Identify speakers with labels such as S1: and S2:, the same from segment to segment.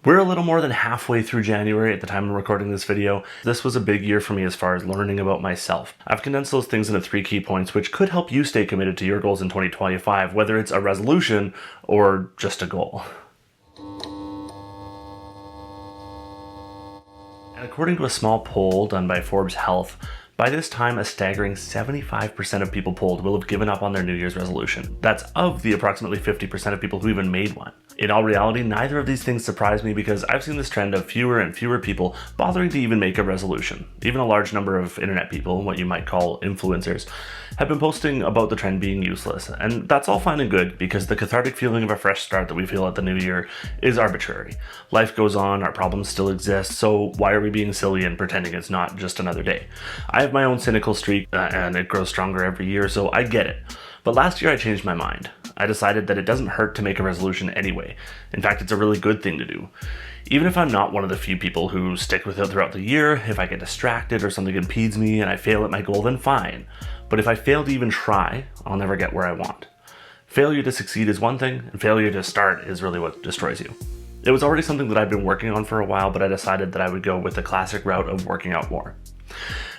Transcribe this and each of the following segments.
S1: We're a little more than halfway through January at the time of recording this video. This was a big year for me as far as learning about myself. I've condensed those things into 3 key points, which could help you stay committed to your goals in 2025, whether it's a resolution or just a goal. And according to a small poll done by Forbes Health, by this time, a staggering 75% of people polled will have given up on their New Year's resolution. That's of the approximately 50% of people who even made one. In all reality, neither of these things surprise me because I've seen this trend of fewer and fewer people bothering to even make a resolution. Even a large number of internet people, what you might call influencers, have been posting about the trend being useless. And that's all fine and good because the cathartic feeling of a fresh start that we feel at the new year is arbitrary. Life goes on, our problems still exist, so why are we being silly and pretending it's not just another day? I have my own cynical streak and it grows stronger every year, so I get it. But last year I changed my mind. I decided that it doesn't hurt to make a resolution anyway. In fact, it's a really good thing to do. Even if I'm not one of the few people who stick with it throughout the year, if I get distracted or something impedes me and I fail at my goal, then fine. But if I fail to even try, I'll never get where I want. Failure to succeed is one thing, and failure to start is really what destroys you. It was already something that I've been working on for a while, but I decided that I would go with the classic route of working out more.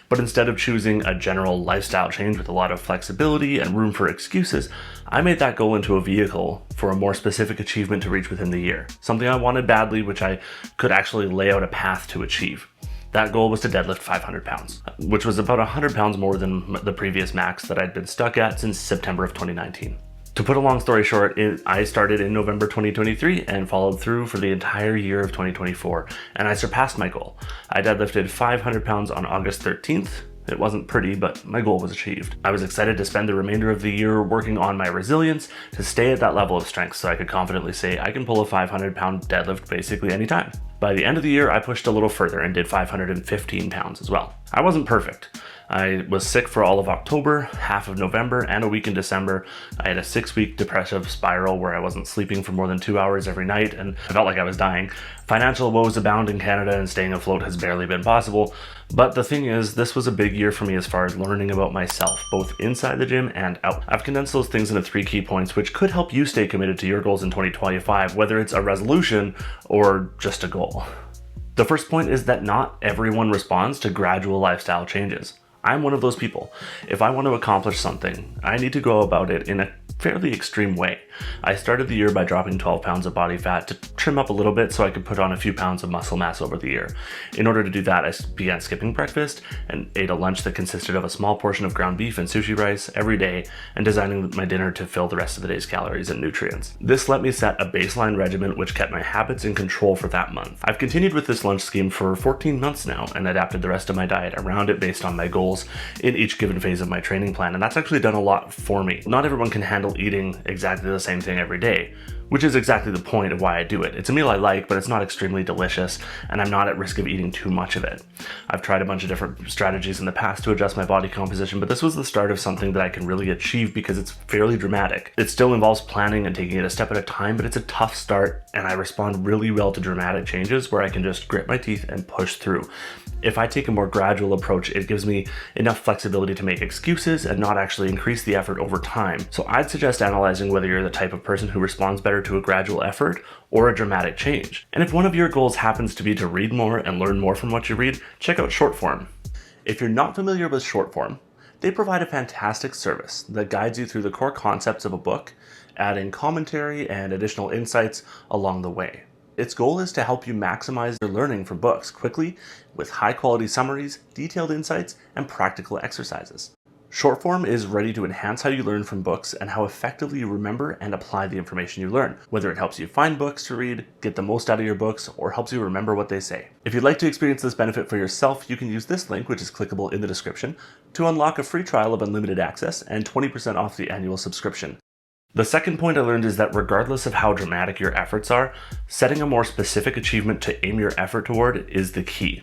S1: But instead of choosing a general lifestyle change with a lot of flexibility and room for excuses, I made that goal into a vehicle for a more specific achievement to reach within the year. Something I wanted badly, which I could actually lay out a path to achieve. That goal was to deadlift 500 pounds, which was about 100 pounds more than the previous max that I'd been stuck at since September of 2019. To put a long story short, I started in November 2023 and followed through for the entire year of 2024, and I surpassed my goal. I deadlifted 500 pounds on August 13th. It wasn't pretty, but my goal was achieved. I was excited to spend the remainder of the year working on my resilience to stay at that level of strength so I could confidently say I can pull a 500-pound deadlift basically anytime. By the end of the year, I pushed a little further and did 515 pounds as well. I wasn't perfect. I was sick for all of October, half of November, and a week in December. I had a 6-week depressive spiral where I wasn't sleeping for more than 2 hours every night, and I felt like I was dying. Financial woes abound in Canada, and staying afloat has barely been possible. But the thing is, this was a big year for me as far as learning about myself, both inside the gym and out. I've condensed those things into 3 key points, which could help you stay committed to your goals in 2025, whether it's a resolution or just a goal. The first point is that not everyone responds to gradual lifestyle changes. I'm one of those people. If I want to accomplish something, I need to go about it in a fairly extreme way. I started the year by dropping 12 pounds of body fat to trim up a little bit so I could put on a few pounds of muscle mass over the year. In order to do that, I began skipping breakfast and ate a lunch that consisted of a small portion of ground beef and sushi rice every day, and designing my dinner to fill the rest of the day's calories and nutrients. This let me set a baseline regimen which kept my habits in control for that month. I've continued with this lunch scheme for 14 months now and adapted the rest of my diet around it based on my goals in each given phase of my training plan, and that's actually done a lot for me. Not everyone can handle eating exactly the same thing every day, which is exactly the point of why I do it. It's a meal I like, but it's not extremely delicious, and I'm not at risk of eating too much of it. I've tried a bunch of different strategies in the past to adjust my body composition, but this was the start of something that I can really achieve because it's fairly dramatic. It still involves planning and taking it a step at a time, but it's a tough start, and I respond really well to dramatic changes where I can just grit my teeth and push through. If I take a more gradual approach, it gives me enough flexibility to make excuses and not actually increase the effort over time. So I'd suggest analyzing whether you're the type of person who responds better to a gradual effort or a dramatic change. And if one of your goals happens to be to read more and learn more from what you read, check out Shortform. If you're not familiar with Shortform, they provide a fantastic service that guides you through the core concepts of a book, adding commentary and additional insights along the way. Its goal is to help you maximize your learning from books quickly with high-quality summaries, detailed insights, and practical exercises. Shortform is ready to enhance how you learn from books and how effectively you remember and apply the information you learn, whether it helps you find books to read, get the most out of your books, or helps you remember what they say. If you'd like to experience this benefit for yourself, you can use this link, which is clickable in the description, to unlock a free trial of unlimited access and 20% off the annual subscription. The second point I learned is that regardless of how dramatic your efforts are, setting a more specific achievement to aim your effort toward is the key.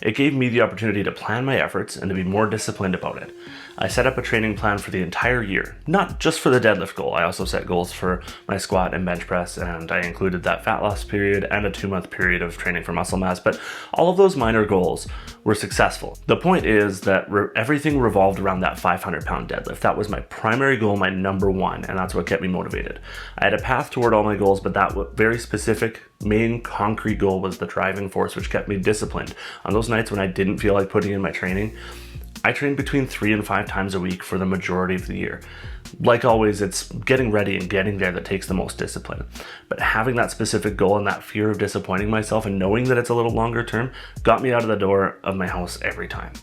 S1: It gave me the opportunity to plan my efforts and to be more disciplined about it. I set up a training plan for the entire year, not just for the deadlift goal. I also set goals for my squat and bench press, and I included that fat loss period and a 2-month period of training for muscle mass, but all of those minor goals were successful. The point is that everything revolved around that 500-pound deadlift. That was my primary goal, my number one, and that's what kept me motivated. I had a path toward all my goals, but that very specific main concrete goal was the driving force which kept me disciplined. On those nights when I didn't feel like putting in my training, I trained between 3 and 5 times a week for the majority of the year. Like always, it's getting ready and getting there that takes the most discipline. But having that specific goal and that fear of disappointing myself and knowing that it's a little longer term got me out of the door of my house every time.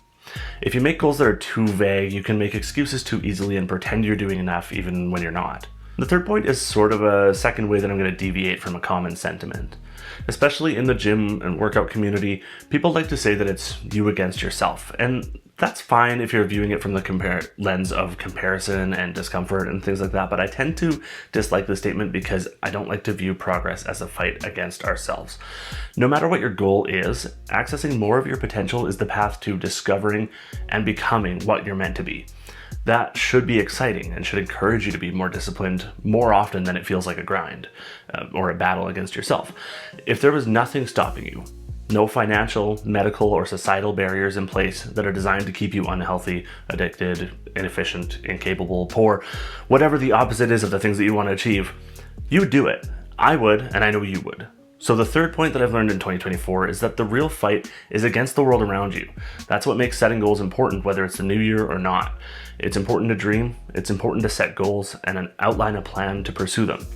S1: If you make goals that are too vague, you can make excuses too easily and pretend you're doing enough even when you're not. The third point is sort of a second way that I'm going to deviate from a common sentiment. Especially in the gym and workout community, people like to say that it's you against yourself, and that's fine if you're viewing it from the lens of comparison and discomfort and things like that, but I tend to dislike the statement because I don't like to view progress as a fight against ourselves. No matter what your goal is, accessing more of your potential is the path to discovering and becoming what you're meant to be. That should be exciting and should encourage you to be more disciplined more often than it feels like a grind or a battle against yourself. If there was nothing stopping you, no financial, medical, or societal barriers in place that are designed to keep you unhealthy, addicted, inefficient, incapable, poor, whatever the opposite is of the things that you want to achieve, you would do it. I would, and I know you would. So the third point that I've learned in 2024 is that the real fight is against the world around you. That's what makes setting goals important, whether it's the new year or not. It's important to dream, it's important to set goals, and outline a plan to pursue them.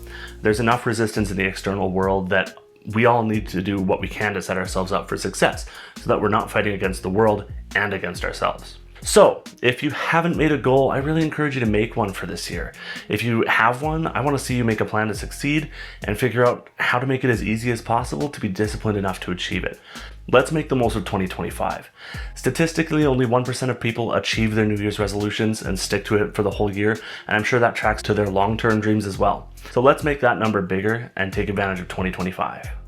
S1: There's enough resistance in the external world that we all need to do what we can to set ourselves up for success so that we're not fighting against the world and against ourselves. So, if you haven't made a goal, I really encourage you to make one for this year. If you have one, I want to see you make a plan to succeed and figure out how to make it as easy as possible to be disciplined enough to achieve it. Let's make the most of 2025. Statistically, only 1% of people achieve their New Year's resolutions and stick to it for the whole year, and I'm sure that tracks to their long-term dreams as well. So let's make that number bigger and take advantage of 2025.